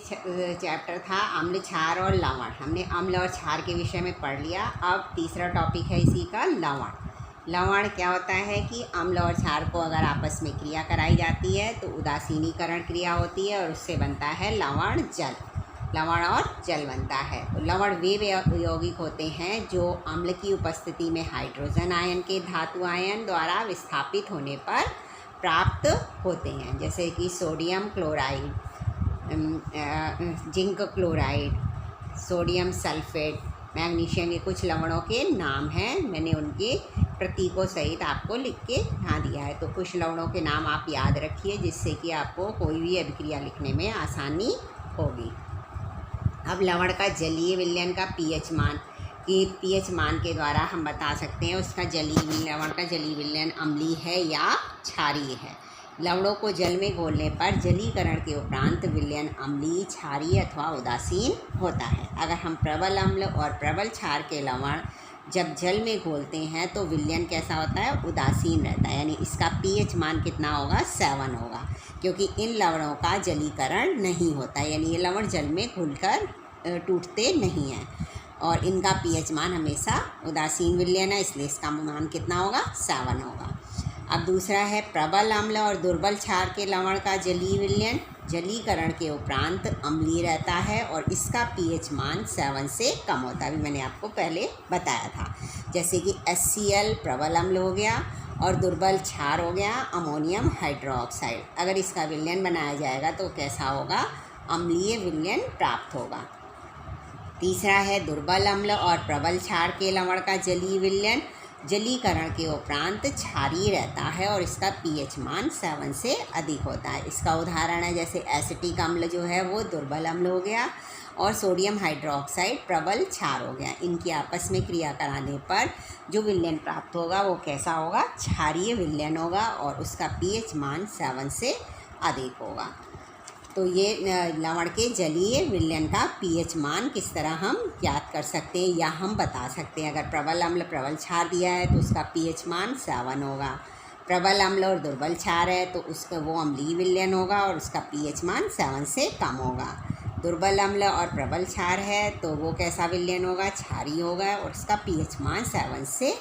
Chapter था अम्ल, क्षार और लवण। हमने अम्ल और क्षार के विषय में पढ़ लिया। अब तीसरा टॉपिक है इसी का लवण। लवण क्या होता है कि अम्ल और क्षार को अगर आपस में क्रिया कराई जाती है तो उदासीनीकरण क्रिया होती है और उससे बनता है लवण जल। लवण और जल बनता है। तो लवण वे यौगिक होते हैं जो अम्ल की उपस्थिति में हाइड्रोजन आयन के धातु आयन द्वारा विस्थापित होने पर प्राप्त होते हैं, जैसे कि sodium chloride, zinc chloride, sodium sulphate, magnesium. ये कुछ लवणों के नाम हैं। मैंने उनके प्रतीकों सहित आपको लिख के यहाँ दिया है। तो कुछ लवणों के नाम आप याद रखिए जिससे कि आपको कोई भी अभिक्रिया लिखने में आसानी होगी। अब लवण का जलीय विलयन का पीएच मान, कि पीएच मान के द्वारा हम बता सकते हैं उसका लवण का जलीय विलयन अम्लीय है या क्षारीय है। लवणों को जल में घोलने पर जलीकरण के उपरांत विलयन अम्लीय, क्षारीय अथवा उदासीन होता है। अगर हम प्रबल अम्ल और प्रबल क्षार के लवण जब जल में घोलते हैं तो विलयन कैसा होता है? उदासीन रहता है, यानी इसका पीएच मान कितना होगा? 7 होगा, क्योंकि इन लवणों का जलीकरण नहीं होता, यानी ये लवण जल में घुलकर टूटते नहीं हैं और इनका पीएच मान हमेशा उदासीन विलयन है, इसलिए इसका मान कितना होगा? 7 होगा। अब दूसरा है प्रबल अम्ल और दुर्बल क्षार के लवण का जलीय विलयन। जलीकरण के उपरांत अम्लीय रहता है और इसका पीएच मान 7 से कम होता है। अभी मैंने आपको पहले बताया था, जैसे कि HCl प्रबल अम्ल हो गया और दुर्बल क्षार हो गया अमोनियम हाइड्रोक्साइड। अगर इसका विलयन बनाया जाएगा तो कैसा होगा? अम्लीय विलयन प्राप्त होगा। तीसरा है दुर्बल अम्ल और प्रबल क्षार के लवण का जलीय विलयन। जलीकरण के उपरांत क्षारीय रहता है और इसका पीएच मान 7 से अधिक होता है। इसका उदाहरण है जैसे एसिटिक अम्ल जो है वो दुर्बल अम्ल हो गया और सोडियम हाइड्रोक्साइड प्रबल क्षार हो गया। इनकी आपस में क्रिया कराने पर जो विलयन प्राप्त होगा वो कैसा होगा? क्षारीय विलयन होगा और उसका पीएच मान 7 से अधिक होगा। तो ये लवण के जलीय विलयन का पीएच मान किस तरह हम ज्ञात कर सकते हैं या हम बता सकते हैं। अगर प्रबल अम्ल प्रबल क्षार दिया है तो उसका पीएच मान 7 होगा। प्रबल अम्ल और दुर्बल क्षार है तो उसका वो अम्लीय विलयन होगा और उसका पीएच मान 7 से कम होगा। दुर्बल अम्ल और प्रबल क्षार है तो वो कैसा विलयन होगा? क्षारीय होगा और उसका पीएच मान 7 से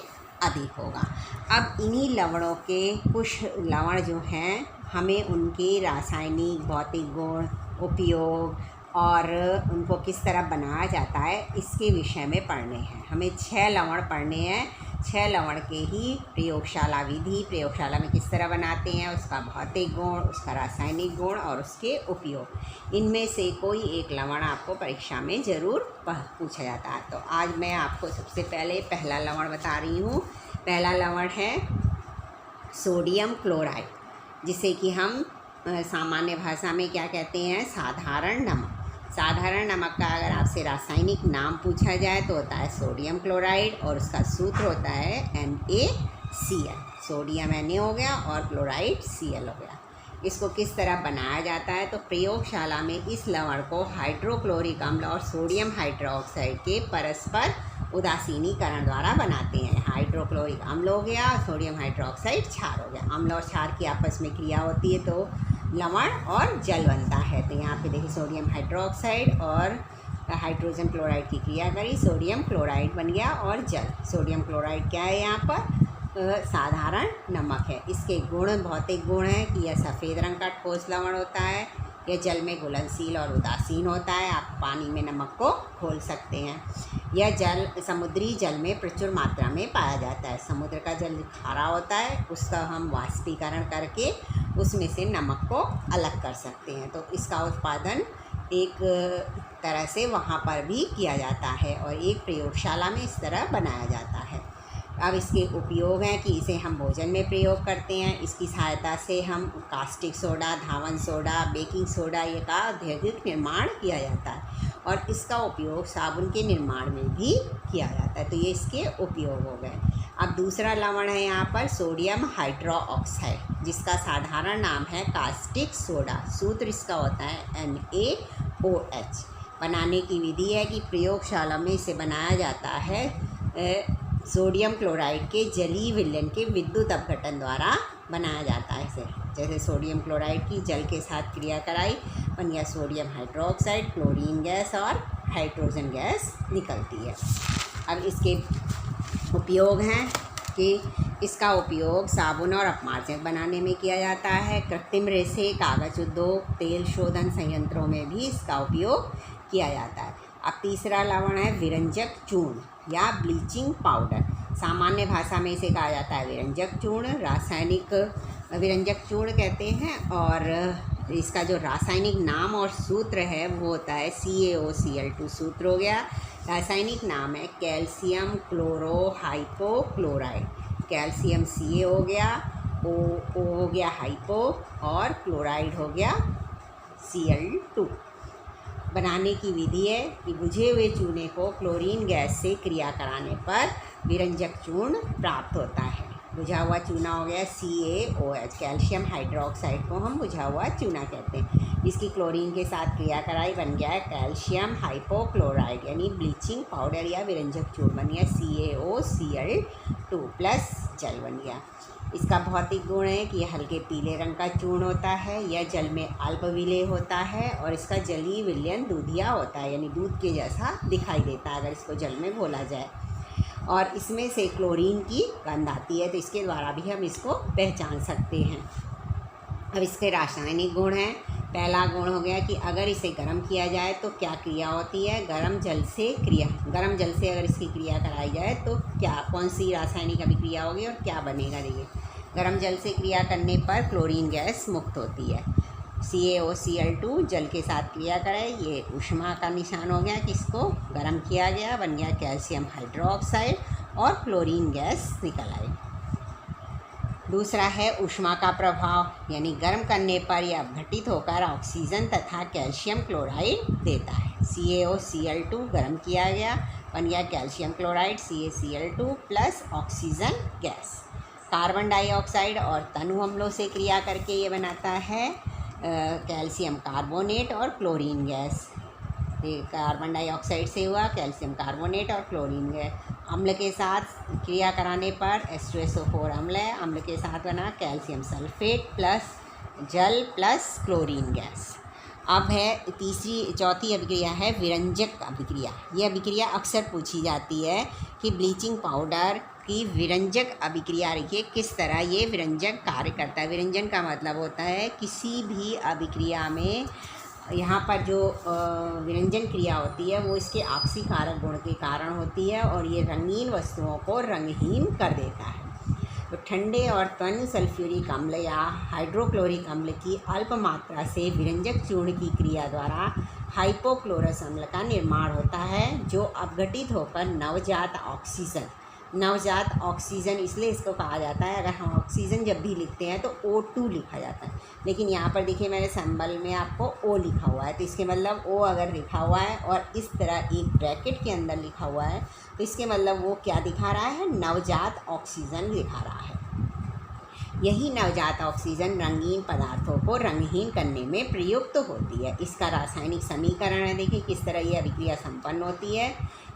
अधिक होगा। अब इन्हीं लवणों के कुछ लवण जो हैं हमें उनके रासायनिक भौतिक गुण, उपयोग और उनको किस तरह बनाया जाता है इसके विषय में पढ़ने हैं। हमें 6 लवण पढ़ने हैं। 6 लवण के ही प्रयोगशाला विधि, प्रयोगशाला में किस तरह बनाते हैं, उसका भौतिक गुण, उसका रासायनिक गुण और उसके उपयोग। इनमें से कोई एक लवण आपको परीक्षा में ज़रूर पूछा जाता है। तो आज मैं आपको सबसे पहले पहला लवण बता रही हूँ। पहला लवण है सोडियम क्लोराइड, जिसे कि हम सामान्य भाषा में क्या कहते हैं? साधारण नमक। साधारण नमक का अगर आपसे रासायनिक नाम पूछा जाए तो होता है सोडियम क्लोराइड और उसका सूत्र होता है NaCl। सोडियम Na हो गया और क्लोराइड Cl हो गया। इसको किस तरह बनाया जाता है? तो प्रयोगशाला में इस लवण को हाइड्रोक्लोरिक अम्ल और सोडियम हाइड्रोक्साइड के परस्पर उदासीनीकरण द्वारा बनाते हैं। हाइड्रोक्लोरिक अम्ल हो गया, सोडियम हाइड्रोक्साइड क्षार हो गया। अम्ल और क्षार की आपस में क्रिया होती है तो लवण और जल बनता है। तो यहाँ पे देखिए सोडियम हाइड्रोक्साइड और हाइड्रोजन क्लोराइड की क्रिया करी, सोडियम क्लोराइड बन गया और जल। सोडियम क्लोराइड क्या है? यहाँ पर साधारण नमक है। इसके गुण, भौतिक गुण हैं कि यह सफ़ेद रंग का ठोस लवण होता है, यह जल में घुलनशील और उदासीन होता है। आप पानी में नमक को घोल सकते हैं। यह जल समुद्री जल में प्रचुर मात्रा में पाया जाता है। समुद्र का जल खारा होता है, उसका हम वाष्पीकरण करके उसमें से नमक को अलग कर सकते हैं। तो इसका उत्पादन एक तरह से वहाँ पर भी किया जाता है और एक प्रयोगशाला में इस तरह बनाया जाता है। अब इसके उपयोग हैं कि इसे हम भोजन में प्रयोग करते हैं। इसकी सहायता से हम कास्टिक सोडा, धावन सोडा, बेकिंग सोडा ये का औद्योगिक निर्माण किया जाता है और इसका उपयोग साबुन के निर्माण में भी किया जाता है। तो ये इसके उपयोग हो गए। अब दूसरा लवण है यहाँ पर सोडियम हाइड्रोक्साइड, जिसका साधारण नाम है कास्टिक सोडा। सूत्र इसका होता है NaOH। बनाने की विधि है कि प्रयोगशाला में इसे बनाया जाता है सोडियम क्लोराइड के जलीय विलयन के विद्युत अपघटन द्वारा बनाया जाता है। इसे जैसे सोडियम क्लोराइड की जल के साथ क्रिया कराई बन गया सोडियम हाइड्रोक्साइड, क्लोरीन गैस और हाइड्रोजन गैस निकलती है। अब इसके उपयोग हैं कि इसका उपयोग साबुन और अपमार्जक बनाने में किया जाता है, कृत्रिम रेशे, कागज उद्योग, तेल शोधन संयंत्रों में भी इसका उपयोग किया जाता है। अब तीसरा लवण है विरंजक चूर्ण या ब्लीचिंग पाउडर। सामान्य भाषा में इसे कहा जाता है विरंजक चूर्ण, रासायनिक विरंजक चूर्ण कहते हैं। और इसका जो रासायनिक नाम और सूत्र है वो होता है CaOCl2 सूत्र हो गया। रासायनिक नाम है कैल्शियम क्लोरोहाइपोक्लोराइड। कैल्शियम Ca हो गया, O हो गया हाइपो और क्लोराइड हो गया Cl2। बनाने की विधि है कि बुझे हुए चूने को क्लोरीन गैस से क्रिया कराने पर विरंजक चूर्ण प्राप्त होता है। बुझा हुआ चूना हो गया CaOH, कैल्शियम हाइड्रोक्साइड को हम बुझा हुआ चूना कहते हैं। इसकी क्लोरीन के साथ क्रिया कराई बन गया है कैल्शियम हाइपोक्लोराइड यानी ब्लीचिंग पाउडर या विरंजक चूर्ण बन गया CaOCl2 प्लस जल बन गया। इसका भौतिक गुण है कि यह हल्के पीले रंग का चूर्ण होता है, यह जल में अल्प विलेय होता है और इसका जलीय विलयन दूधिया होता है यानी दूध के जैसा दिखाई देता है अगर इसको जल में घोला जाए। और इसमें से क्लोरीन की गंध आती है तो इसके द्वारा भी हम इसको पहचान सकते हैं। अब इसके रासायनिक गुण हैं। पहला गुण हो गया कि अगर इसे गर्म किया जाए तो क्या क्रिया होती है, गर्म जल से अगर इसकी क्रिया कराई जाए तो क्या कौन सी रासायनिक अभिक्रिया होगी और क्या बनेगा। देखिए, गर्म जल से क्रिया करने पर क्लोरीन गैस मुक्त होती है। CaOCl2 जल के साथ क्रिया करें, ये ऊष्मा का निशान हो गया कि इसको गर्म किया गया, बन गया कैल्शियम हाइड्रोक्साइड और क्लोरीन गैस निकल आई। दूसरा है ऊष्मा का प्रभाव, यानी गर्म करने पर यह अपघटित होकर ऑक्सीजन तथा कैल्शियम क्लोराइड देता है। CaOCl2 गर्म किया गया, बन गया calcium chloride CaCl2 plus oxygen gas. Carbon dioxide और तनु अम्लों से क्रिया करके ये बनाता है कैल्शियम कार्बोनेट और क्लोरीन गैस। ये कार्बन डाइऑक्साइड से हुआ कैल्शियम कार्बोनेट और क्लोरीन गैस। अम्ल के साथ क्रिया कराने पर H2SO4 अम्ल है, अम्ल के साथ बना कैल्शियम सल्फेट प्लस जल प्लस क्लोरीन गैस। अब है चौथी अभिक्रिया है विरंजक अभिक्रिया। ये अभिक्रिया अक्सर पूछी जाती है कि ब्लीचिंग पाउडर की विरंजक अभिक्रिया देखिए किस तरह ये विरंजक कार्य करता है। विरंजन का मतलब होता है किसी भी अभिक्रिया में यहाँ पर जो विरंजन क्रिया होती है वो इसके ऑक्सीकारक गुण के कारण होती है और ये रंगीन वस्तुओं को रंगहीन कर देता है। तो ठंडे और तन सल्फ्यूरिक अम्ल या हाइड्रोक्लोरिक अम्ल की अल्प मात्रा से विरंजक चूर्ण की क्रिया द्वारा हाइपोक्लोरस अम्ल का निर्माण होता है जो अपघटित होकर नवजात ऑक्सीजन इसलिए इसको कहा जाता है। अगर हम ऑक्सीजन जब भी लिखते हैं तो O2 लिखा जाता है, लेकिन यहाँ पर देखिए मैंने सिंबल में आपको O लिखा हुआ है तो इसके मतलब O अगर लिखा हुआ है और इस तरह एक ब्रैकेट के अंदर लिखा हुआ है तो इसके मतलब वो क्या दिखा रहा है, नवजात ऑक्सीजन दिखा रहा है। यही नवजात ऑक्सीजन रंगीन पदार्थों को रंगहीन करने में प्रयुक्त होती है। इसका रासायनिक समीकरण है, देखिए किस तरह ये अभिक्रिया संपन्न होती है।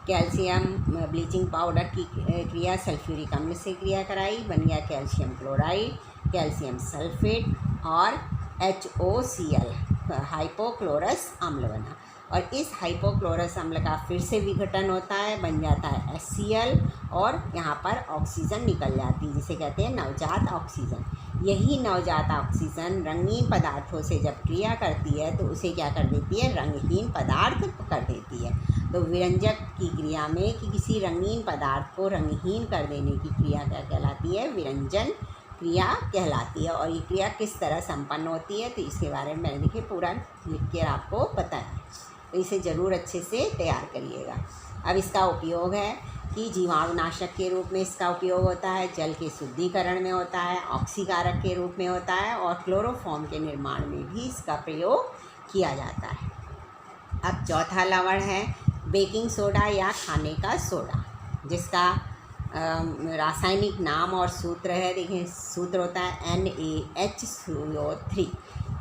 कैल्शियम ब्लीचिंग पाउडर की क्रिया सल्फ्यूरिक अम्ल से क्रिया कराई, बन गया कैल्शियम क्लोराइड, कैल्शियम सल्फेट और HOCl हाइपोक्लोरस अम्ल बना। और इस हाइपोक्लोरस अम्ल का फिर से विघटन होता है, बन जाता है HCl और यहाँ पर ऑक्सीजन निकल जाती है जिसे कहते हैं नवजात ऑक्सीजन। यही नवजात ऑक्सीजन रंगीन पदार्थों से जब क्रिया करती है तो उसे क्या कर देती है, रंगहीन पदार्थ कर देती है। तो विरंजक की क्रिया में कि किसी रंगीन पदार्थ को रंगहीन कर देने की क्रिया क्या कहलाती है, विरंजन क्रिया कहलाती है। और ये क्रिया किस तरह संपन्न होती है तो इसके बारे में मैंने देखिए पूरा लिख कर आपको बताया, तो इसे ज़रूर अच्छे से तैयार करिएगा। अब इसका उपयोग है कि जीवाणुनाशक के रूप में इसका उपयोग होता है, जल के शुद्धिकरण में होता है, ऑक्सीकारक के रूप में होता है और क्लोरोफॉर्म के निर्माण में भी इसका प्रयोग किया जाता है। अब चौथा लवण है बेकिंग सोडा या खाने का सोडा, जिसका रासायनिक नाम और सूत्र है, देखिए सूत्र होता है NaHCO3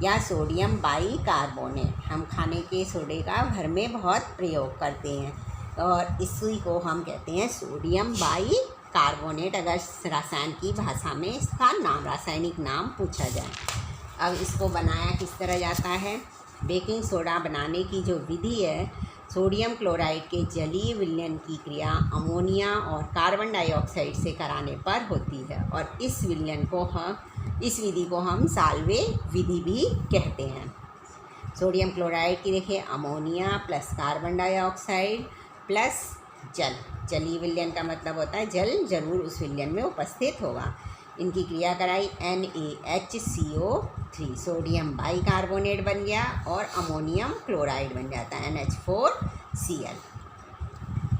या सोडियम बाइकार्बोनेट। हम खाने के सोडे का घर में बहुत प्रयोग करते हैं और इसी को हम कहते हैं सोडियम बाइकार्बोनेट अगर रसायन की भाषा में इसका नाम रासायनिक नाम पूछा जाए। अब इसको बनाया किस तरह जाता है, बेकिंग सोडा बनाने की जो विधि है, सोडियम क्लोराइड के जलीय विलयन की क्रिया अमोनिया और कार्बन डाइऑक्साइड से कराने पर होती है और इस विधि को हम साल्वे विधि भी कहते हैं। सोडियम क्लोराइड की देखिए ammonia plus carbon dioxide plus जल। जलीय विलयन का मतलब होता है जल जरूर उस विलयन में उपस्थित होगा। इनकी क्रिया कराई NaHCO3, सोडियम बाइकार्बोनेट बन गया और अमोनियम क्लोराइड बन जाता है NH4Cl।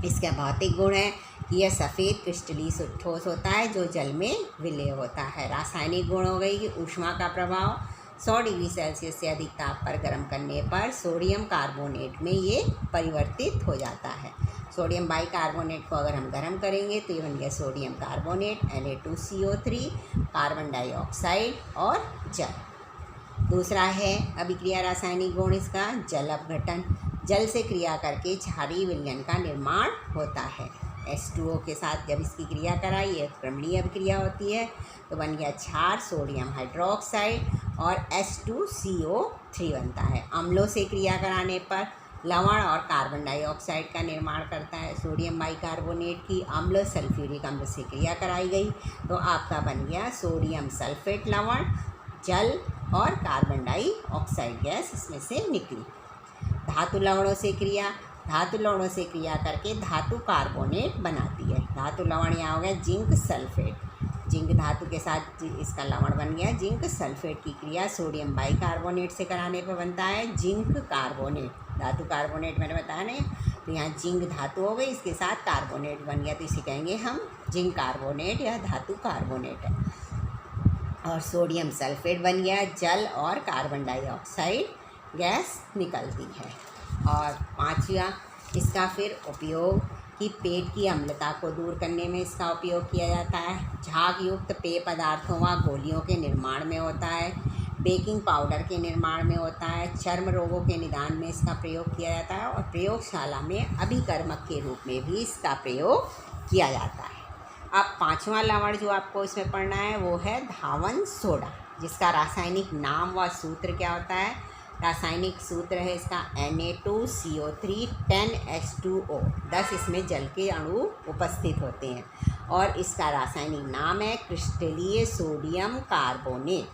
इसका भौतिक गुण है कि यह सफ़ेद क्रिस्टलीय ठोस होता है जो जल में विलय होता है। रासायनिक गुण हो गई कि ऊष्मा का प्रभाव 100 डिग्री सेल्सियस से अधिक ताप पर गर्म करने पर सोडियम कार्बोनेट में ये परिवर्तित हो जाता है। सोडियम बाइकार्बोनेट को अगर हम गर्म करेंगे तो ये बन गया sodium carbonate Na2CO3, carbon dioxide और जल। दूसरा है अभिक्रिया रासायनिक गुण इसका जल अपघटन। जल से क्रिया करके क्षारीय विलयन का निर्माण होता है। H2O के साथ जब इसकी क्रिया कराई, ये क्रमणीय अभिक्रिया होती है तो बन गया क्षार सोडियम हाइड्रोक्साइड और H2CO3 बनता है। अम्लों से क्रिया कराने पर लवण और कार्बन डाइऑक्साइड का निर्माण करता है। सोडियम बाइकार्बोनेट की अम्ल सल्फ्यूरिक अम्ल से क्रिया कराई गई तो आपका बन गया सोडियम सल्फेट लवण, जल और कार्बन डाइऑक्साइड गैस इसमें से निकली। धातु लवणों से क्रिया, धातु लवणों से क्रिया करके धातु कार्बोनेट बनाती है। धातु लवण यहाँ हो गया जिंक सल्फेट, जिंक धातु के साथ इसका लवण बन गया जिंक सल्फेट की क्रिया सोडियम बाइकार्बोनेट से कराने पर बनता है जिंक कार्बोनेट। धातु कार्बोनेट मैंने बताया नहीं, तो यहाँ जिंक धातु हो गई, इसके साथ कार्बोनेट बन गया तो इसे कहेंगे हम जिंक कार्बोनेट या धातु कार्बोनेट है। और सोडियम सल्फेट बन गया, जल और कार्बन डाइऑक्साइड गैस निकलती है। और पांचवा इसका फिर उपयोग कि पेट की अम्लता को दूर करने में इसका उपयोग किया जाता है। झाग युक्त पेय पदार्थों व गोलियों के निर्माण में होता है। बेकिंग पाउडर के निर्माण में होता है। चर्म रोगों के निदान में इसका प्रयोग किया जाता है और प्रयोगशाला में अभिकर्मक के रूप में भी इसका प्रयोग किया जाता है। अब पांचवा लवण जो आपको इसमें पढ़ना है वो है धावन सोडा, जिसका रासायनिक नाम व सूत्र क्या होता है। रासायनिक सूत्र है इसका Na2CO3 10H2O, 10 इसमें जल के अणु उपस्थित होते हैं और इसका रासायनिक नाम है क्रिस्टलीय सोडियम कार्बोनेट।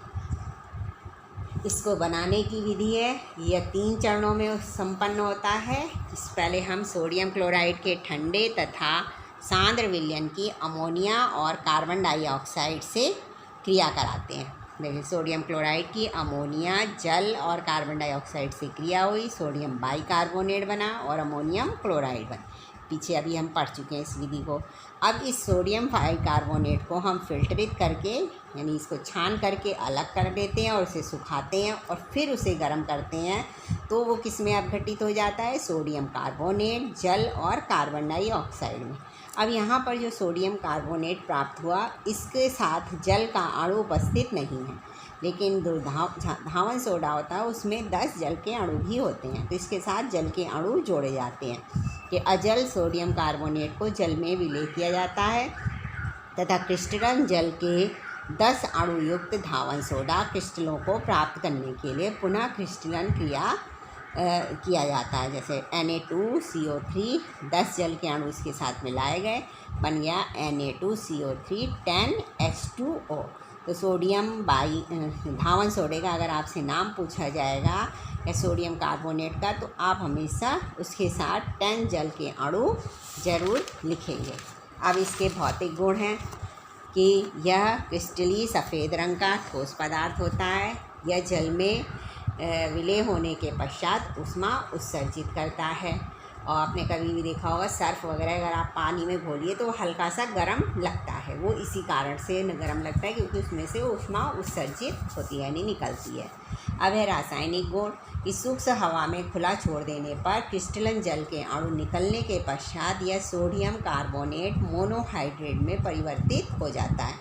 इसको बनाने की विधि है, यह 3 चरणों में संपन्न होता है। इस पहले हम सोडियम क्लोराइड के ठंडे तथा सांद्र विलयन की अमोनिया और कार्बन डाइऑक्साइड से क्रिया कराते हैं। देखिए सोडियम क्लोराइड की अमोनिया, जल और कार्बन डाइऑक्साइड से क्रिया हुई, सोडियम बाइकार्बोनेट बना और अमोनियम क्लोराइड बना। पीछे अभी हम पढ़ चुके हैं इस विधि को। अब इस सोडियम बाइकार्बोनेट को हम फिल्टरित करके यानी इसको छान करके अलग कर देते हैं और उसे सुखाते हैं और फिर उसे गर्म करते हैं तो वो किस में अपघटित हो जाता है, सोडियम कार्बोनेट, जल और कार्बन डाइऑक्साइड में। अब यहाँ पर जो सोडियम कार्बोनेट प्राप्त हुआ इसके साथ जल का अणु उपस्थित नहीं है, लेकिन जो धावन सोडा होता है उसमें 10 जल के अणु भी होते हैं, तो इसके साथ जल के अणु जोड़े जाते हैं कि अजल सोडियम कार्बोनेट को जल में विलय किया जाता है तथा क्रिस्टलन जल के 10 अणु युक्त धावन सोडा क्रिस्टलों को प्राप्त करने के लिए पुनः क्रिस्टलन क्रिया किया जाता है। जैसे Na2CO3 10 जल के अणु इसके साथ मिलाए गए, बन गया Na2CO3 10H2O। तो सोडियम धावन सोडे का अगर आपसे नाम पूछा जाएगा या सोडियम कार्बोनेट का तो आप हमेशा उसके साथ 10 जल के अणु जरूर लिखेंगे। अब इसके भौतिक गुण हैं कि यह क्रिस्टलीय सफ़ेद रंग का ठोस पदार्थ होता है। यह जल में विलय होने के पश्चात ऊष्मा उत्सर्जित करता है। और आपने कभी भी देखा होगा सर्फ वगैरह अगर आप पानी में घोलिए तो हल्का सा गर्म लगता है, वो इसी कारण से गर्म लगता है क्योंकि उसमें से ऊष्मा उत्सर्जित होती है यानी निकलती है। अब है रासायनिक गुण कि सूक्ष्म हवा में खुला छोड़ देने पर क्रिस्टलन जल के अणु निकलने के पश्चात यह सोडियम कार्बोनेट मोनोहाइड्रेट में परिवर्तित हो जाता है।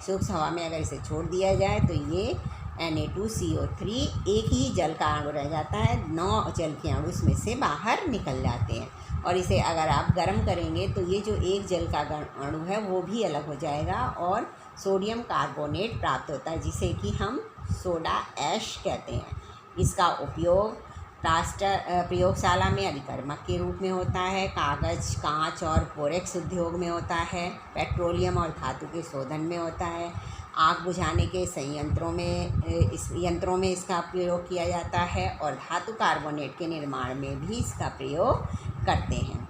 सूक्ष्म हवा में अगर इसे छोड़ दिया जाए तो ये Na2CO3 एक ही जल का अणु रह जाता है, 9 जल के अणु इसमें से बाहर निकल जाते हैं। और इसे अगर आप गर्म करेंगे तो ये जो एक जल का अणु है वो भी अलग हो जाएगा और सोडियम कार्बोनेट प्राप्त होता है जिसे कि हम सोडा ऐश कहते हैं। इसका उपयोग प्रयोगशाला में अभिकर्मक के रूप में होता है, कागज़, कांच और बोरेक्स उद्योग में होता है, पेट्रोलियम और धातु के शोधन में होता है, आग बुझाने के यंत्रों में इसका प्रयोग किया जाता है और धातु कार्बोनेट के निर्माण में भी इसका प्रयोग करते हैं।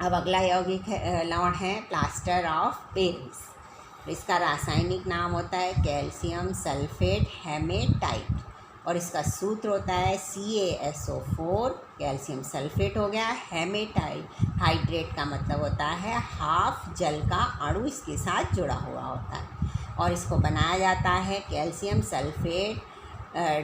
अब अगला यौगिक लवण है प्लास्टर ऑफ पेरिस। इसका रासायनिक नाम होता है कैल्शियम सल्फेट हेमेटाइट और इसका सूत्र होता है CaSO4, कैल्शियम सल्फेट हो गया, हेमेटाइट हाइड्रेट का मतलब होता है हाफ जल का अणु इसके साथ जुड़ा हुआ होता है और इसको बनाया जाता है कैल्शियम सल्फेट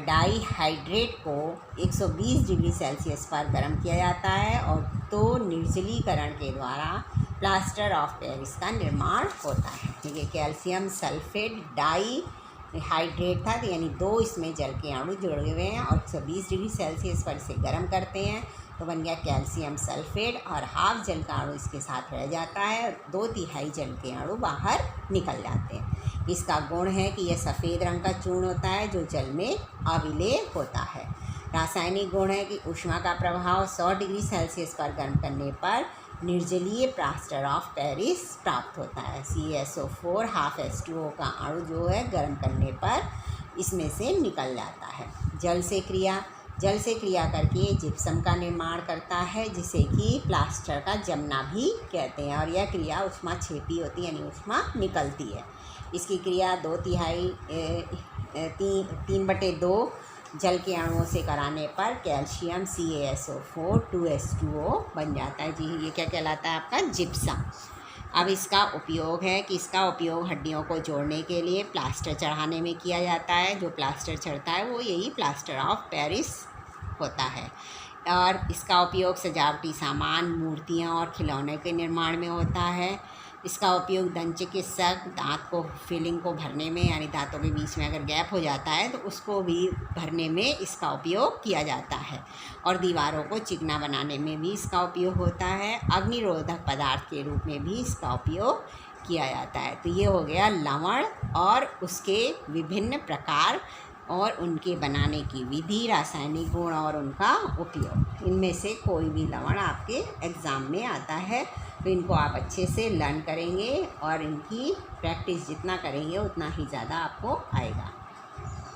डाईहाइड्रेट को 120 डिग्री सेल्सियस पर गर्म किया जाता है और तो निर्जलीकरण के द्वारा प्लास्टर ऑफ पेरिस का निर्माण होता है। ठीक है, कैल्शियम सल्फेट डाईहाइड्रेट था, तो यानी 2 इसमें जल के अणु जुड़े हुए हैं और 120 डिग्री सेल्सियस पर इसे गर्म करते हैं तो बन गया कैल्शियम सल्फेट और हाफ जल का अणु इसके साथ रह जाता है, 2/3 जल के अणु बाहर निकल जाते हैं। इसका गुण है कि यह सफ़ेद रंग का चूर्ण होता है जो जल में अविलेय होता है। रासायनिक गुण है कि ऊष्मा का प्रभाव 100 डिग्री सेल्सियस पर गर्म करने पर निर्जलीय प्लास्टर ऑफ पेरिस प्राप्त होता है। CaSO4 हाफ H2O का अणु जो है गर्म करने पर इसमें से निकल जाता है। जल से क्रिया करके जिप्सम का निर्माण करता है जिसे कि प्लास्टर का जमना भी कहते हैं और यह क्रिया ऊष्माक्षेपी होती है, यानी ऊष्मा निकलती है। इसकी क्रिया 3/2 जल के अणुओं से कराने पर कैल्शियम CaSO4 2H2O बन जाता है। जी, ये क्या कहलाता है आपका जिप्सम। अब इसका उपयोग है कि इसका उपयोग हड्डियों को जोड़ने के लिए प्लास्टर चढ़ाने में किया जाता है। जो प्लास्टर चढ़ता है वो यही प्लास्टर ऑफ पेरिस होता है और इसका उपयोग सजावटी सामान, मूर्तियाँ और खिलौने के निर्माण में होता है। इसका उपयोग दंत चिकित्सक दांत को फिलिंग को भरने में, यानी दांतों के बीच में अगर गैप हो जाता है तो उसको भी भरने में इसका उपयोग किया जाता है और दीवारों को चिकना बनाने में भी इसका उपयोग होता है। अग्निरोधक पदार्थ के रूप में भी इसका उपयोग किया जाता है। तो ये हो गया लवण और उसके विभिन्न प्रकार और उनके बनाने की विधि, रासायनिक गुण और उनका उपयोग। इनमें से कोई भी लवण आपके एग्ज़ाम में आता है तो इनको आप अच्छे से लर्न करेंगे और इनकी प्रैक्टिस जितना करेंगे उतना ही ज़्यादा आपको आएगा।